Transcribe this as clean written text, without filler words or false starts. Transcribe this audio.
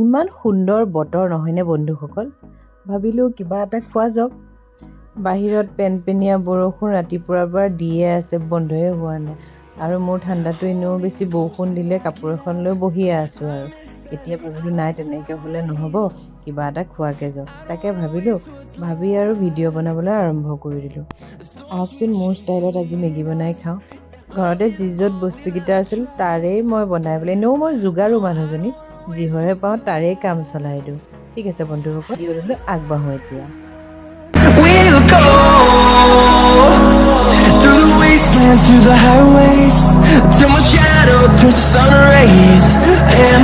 ইমান সুন্দৰ বতৰ নহয়নে বন্ধুসকল? ভাবিলোঁ কিবা এটা খোৱা যাওক। বাহিৰত পেনপেনীয়া বৰষুণ ৰাতিপুৱাৰ পৰা দিয়ে আছে, বন্ধই হোৱা নাই। আৰু মোৰ ঠাণ্ডাটো এনেও বেছি, বৰষুণ দিলে কাপোৰ এখন লৈ বহিয়ে আছোঁ আৰু। এতিয়া ভাবিলোঁ নাই, তেনেকৈ হ'লে নহ'ব, কিবা এটা খোৱাকৈ যাওক। তাকে ভাবি আৰু ভিডিঅ' বনাবলৈ আৰম্ভ কৰি দিলোঁ। আহকচোন মোৰ ষ্টাইলত আজি মেগী বনাই খাওঁ। ঘৰতে যি য'ত বস্তুকেইটা আছিল তাৰেই মই বনাই পেলাই, এনেও মই যোগাৰো মানুহজনী, যিহৰে পাওঁ তাৰেই কাম চলাই দিওঁ। ঠিক আছে বন্ধুসকল, ভিডিঅ'লৈ আগবাঢ়োঁ এতিয়া। We'll go through the wastelands, through the highways, till my shadow turns to sun rays. And